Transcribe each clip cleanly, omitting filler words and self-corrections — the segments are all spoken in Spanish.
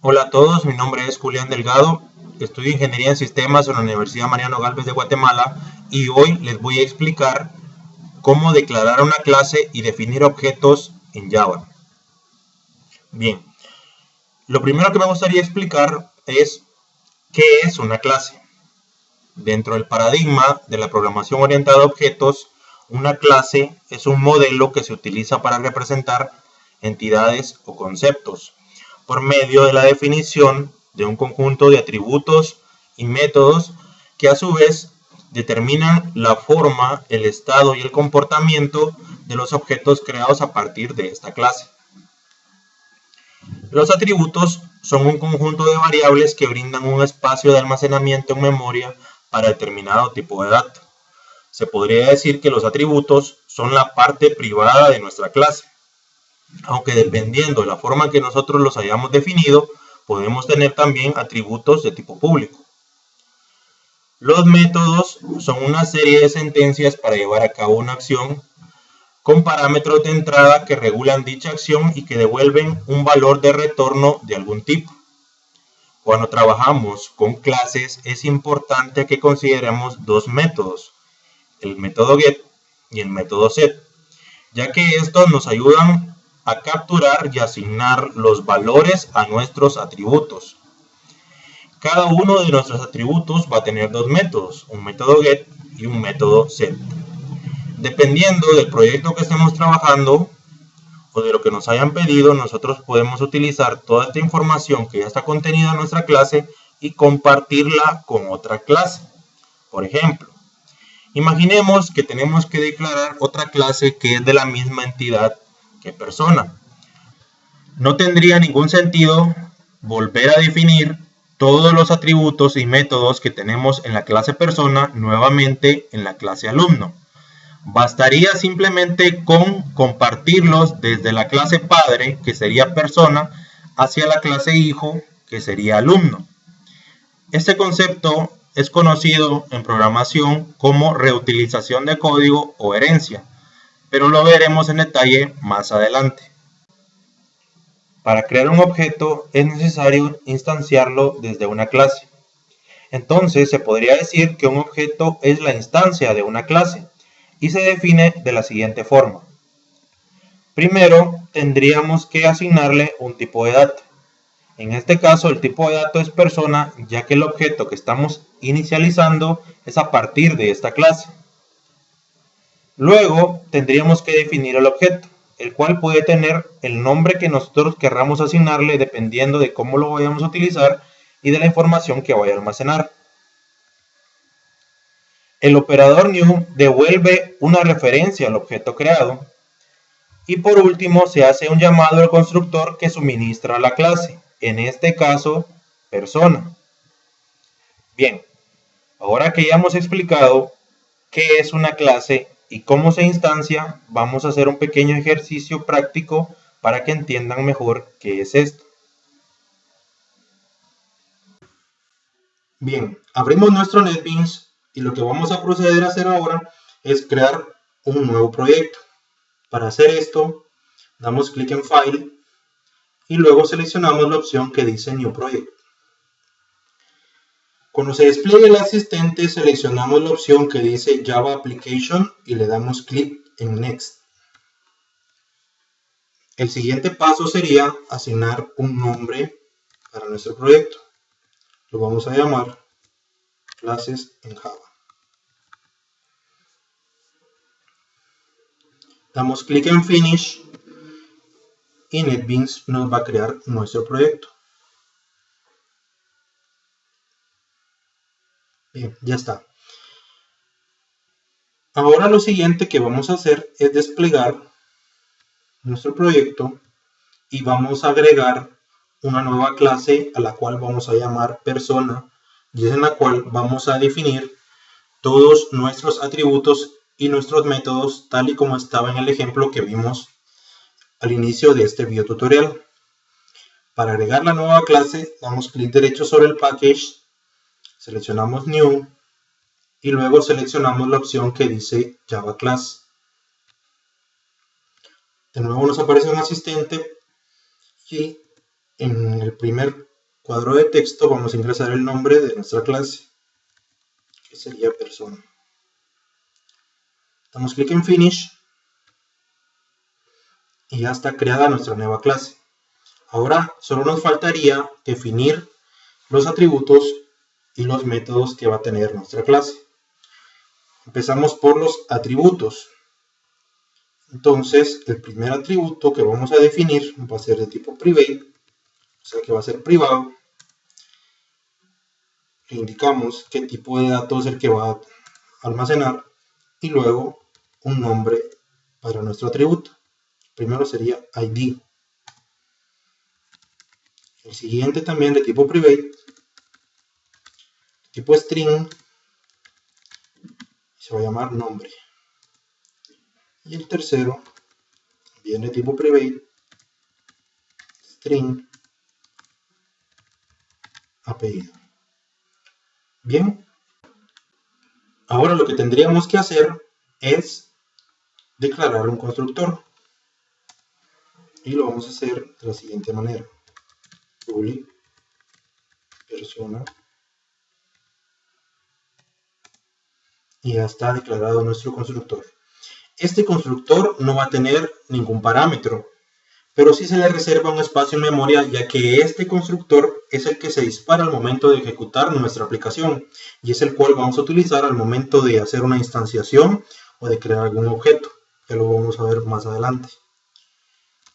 Hola a todos, mi nombre es Julián Delgado, estudio Ingeniería en Sistemas en la Universidad Mariano Galvez de Guatemala y hoy les voy a explicar cómo declarar una clase y definir objetos en Java. Bien, lo primero que me gustaría explicar es qué es una clase. Dentro del paradigma de la programación orientada a objetos, una clase es un modelo que se utiliza para representar entidades o conceptos por medio de la definición de un conjunto de atributos y métodos que a su vez determinan la forma, el estado y el comportamiento de los objetos creados a partir de esta clase. Los atributos son un conjunto de variables que brindan un espacio de almacenamiento en memoria para determinado tipo de dato. Se podría decir que los atributos son la parte privada de nuestra clase, aunque dependiendo de la forma que nosotros los hayamos definido, podemos tener también atributos de tipo público. Los métodos son una serie de sentencias para llevar a cabo una acción con parámetros de entrada que regulan dicha acción y que devuelven un valor de retorno de algún tipo. Cuando trabajamos con clases es importante que consideremos dos métodos, el método get y el método set, ya que estos nos ayudan a capturar y asignar los valores a nuestros atributos. Cada uno de nuestros atributos va a tener dos métodos, un método get y un método set. Dependiendo del proyecto que estemos trabajando o de lo que nos hayan pedido, nosotros podemos utilizar toda esta información que ya está contenida en nuestra clase y compartirla con otra clase. Por ejemplo, imaginemos que tenemos que declarar otra clase que es de la misma entidad que persona. No tendría ningún sentido volver a definir todos los atributos y métodos que tenemos en la clase persona nuevamente en la clase alumno. Bastaría simplemente con compartirlos desde la clase padre, que sería persona, hacia la clase hijo, que sería alumno. Este concepto es conocido en programación como reutilización de código o herencia, pero lo veremos en detalle más adelante. Para crear un objeto es necesario instanciarlo desde una clase. Entonces se podría decir que un objeto es la instancia de una clase y se define de la siguiente forma. Primero tendríamos que asignarle un tipo de dato. En este caso el tipo de dato es persona, ya que el objeto que estamos inicializando es a partir de esta clase. Luego tendríamos que definir el objeto, el cual puede tener el nombre que nosotros querramos asignarle dependiendo de cómo lo vayamos a utilizar y de la información que vaya a almacenar. El operador new devuelve una referencia al objeto creado. Y por último se hace un llamado al constructor que suministra la clase, en este caso persona. Bien, ahora que ya hemos explicado qué es una clase y cómo se instancia, vamos a hacer un pequeño ejercicio práctico para que entiendan mejor qué es esto. Bien, abrimos nuestro NetBeans y lo que vamos a proceder a hacer ahora es crear un nuevo proyecto. Para hacer esto, damos clic en File y luego seleccionamos la opción que dice New Project. Cuando se despliegue el asistente, seleccionamos la opción que dice Java Application y le damos clic en Next. El siguiente paso sería asignar un nombre para nuestro proyecto. Lo vamos a llamar Clases en Java. Damos clic en Finish y NetBeans nos va a crear nuestro proyecto. Bien, ya está. Ahora lo siguiente que vamos a hacer es desplegar nuestro proyecto y vamos a agregar una nueva clase a la cual vamos a llamar persona y es en la cual vamos a definir todos nuestros atributos y nuestros métodos tal y como estaba en el ejemplo que vimos al inicio de este video tutorial. Para agregar la nueva clase damos clic derecho sobre el package, seleccionamos New y luego seleccionamos la opción que dice Java Class. De nuevo nos aparece un asistente y en el primer cuadro de texto vamos a ingresar el nombre de nuestra clase, que sería persona. Damos clic en Finish y ya está creada nuestra nueva clase. Ahora solo nos faltaría definir los atributos y los métodos que va a tener nuestra clase. Empezamos por los atributos. Entonces, el primer atributo que vamos a definir va a ser de tipo private, o sea que va a ser privado. Le indicamos qué tipo de datos es el que va a almacenar y luego un nombre para nuestro atributo. Primero sería ID. El siguiente también de tipo private, tipo string, se va a llamar nombre. Y el tercero viene de tipo private, string, apellido. Bien, ahora lo que tendríamos que hacer es declarar un constructor. Y lo vamos a hacer de la siguiente manera. Public persona. Y ya está declarado nuestro constructor. Este constructor no va a tener ningún parámetro, pero sí se le reserva un espacio en memoria, ya que este constructor es el que se dispara al momento de ejecutar nuestra aplicación y es el cual vamos a utilizar al momento de hacer una instanciación o de crear algún objeto. Ya lo vamos a ver más adelante.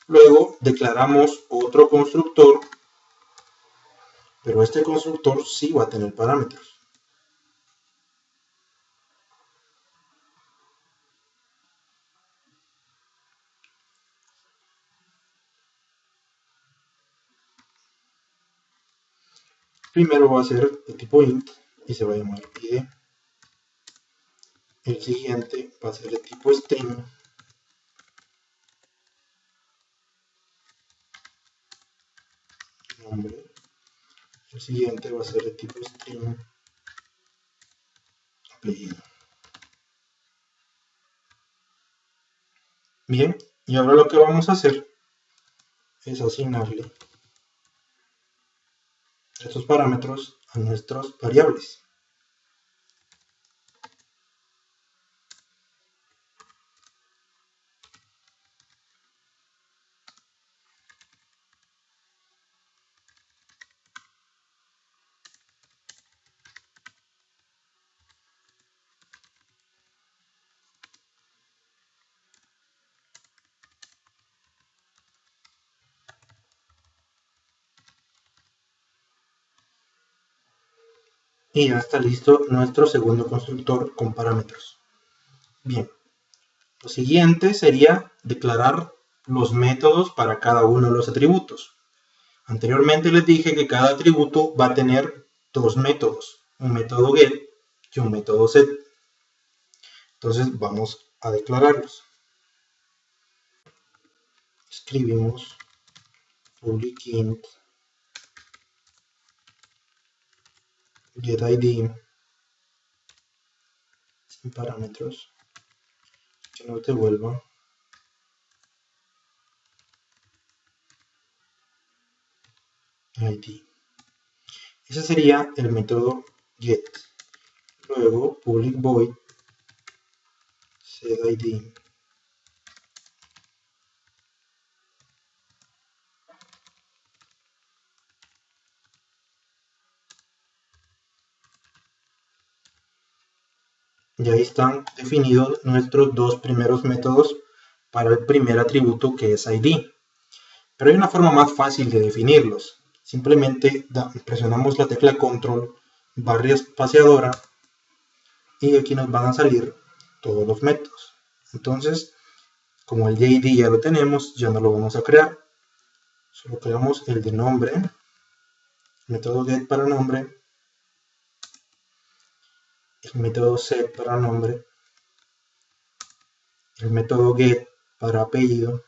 Luego declaramos otro constructor, pero este constructor sí va a tener parámetros. Primero va a ser de tipo int y se va a llamar id. El siguiente va a ser de tipo string. Nombre. El siguiente va a ser de tipo string. Apellido. Bien, y ahora lo que vamos a hacer es asignarle estos parámetros a nuestras variables. Y ya está listo nuestro segundo constructor con parámetros. Bien, lo siguiente sería declarar los métodos para cada uno de los atributos. Anteriormente les dije que cada atributo va a tener dos métodos, un método get y un método set. Entonces vamos a declararlos. Escribimos public int getID sin parámetros que nos devuelva ID. Ese sería el método get. Luego public void setID. Y ahí están definidos nuestros dos primeros métodos para el primer atributo que es ID. Pero hay una forma más fácil de definirlos. Simplemente presionamos la tecla control barra espaciadora y aquí nos van a salir todos los métodos. Entonces, como el JD ya lo tenemos, ya no lo vamos a crear. Solo creamos el de nombre, método get para nombre, el método set para nombre, el método get para apellido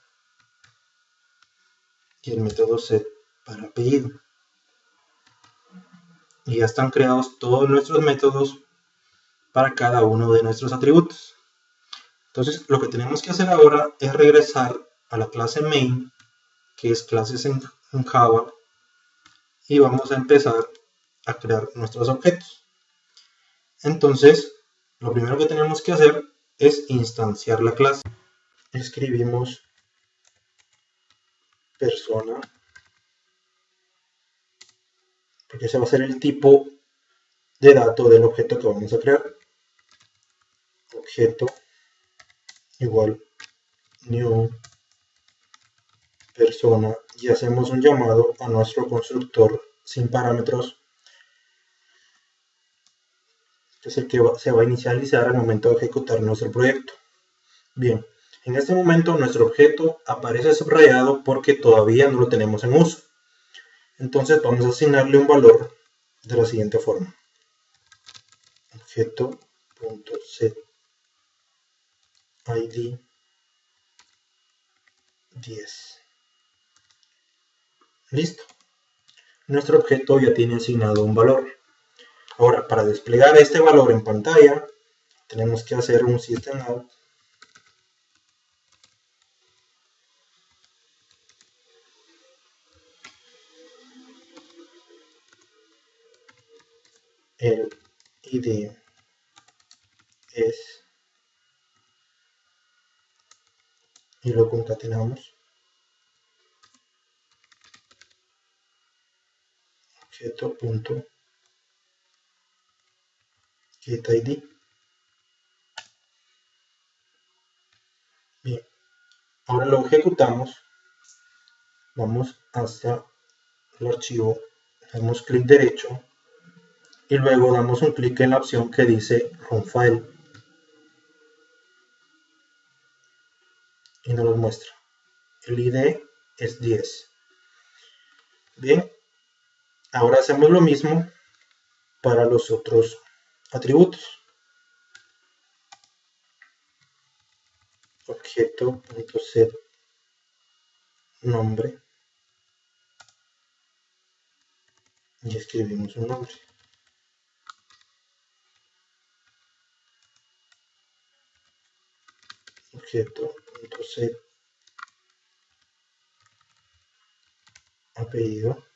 y el método set para apellido. Y ya están creados todos nuestros métodos para cada uno de nuestros atributos. Entonces lo que tenemos que hacer ahora es regresar a la clase main, que es clases en Java, y vamos a empezar a crear nuestros objetos. Entonces, lo primero que tenemos que hacer es instanciar la clase. Escribimos persona, porque ese va a ser el tipo de dato del objeto que vamos a crear. Objeto igual new persona y hacemos un llamado a nuestro constructor sin parámetros, que es el que se va a inicializar al momento de ejecutar nuestro proyecto. Bien, en este momento nuestro objeto aparece subrayado porque todavía no lo tenemos en uso. Entonces vamos a asignarle un valor de la siguiente forma. Objeto.setID 10. Listo. Nuestro objeto ya tiene asignado un valor. Ahora, para desplegar este valor en pantalla, tenemos que hacer un systemout el id es y lo concatenamos objeto.getID. Bien, ahora lo ejecutamos, vamos hacia el archivo, damos clic derecho y luego damos un clic en la opción que dice Run File y nos lo muestra. El ID es 10. Bien, ahora hacemos lo mismo para los otros atributos. Objeto.set nombre y escribimos un nombre. Objeto.set apellido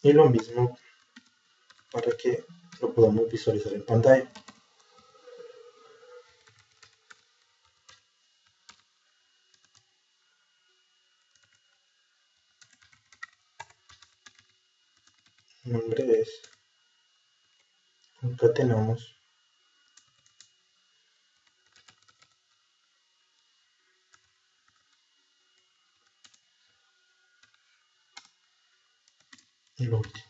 y lo mismo para que lo podamos visualizar en pantalla. Nombre es, concatenamos y lo último.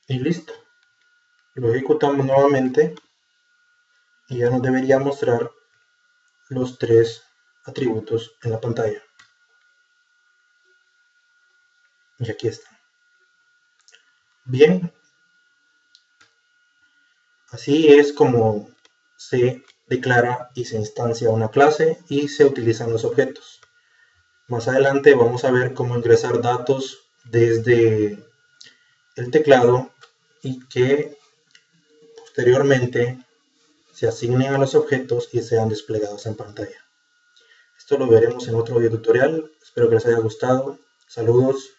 Y listo. Lo ejecutamos nuevamente y ya nos debería mostrar los tres atributos en la pantalla. Y aquí están. Bien, así es como se declara y se instancia una clase y se utilizan los objetos. Más adelante vamos a ver cómo ingresar datos desde el teclado y que posteriormente se asignen a los objetos y sean desplegados en pantalla. Esto lo veremos en otro video tutorial. Espero que les haya gustado. Saludos.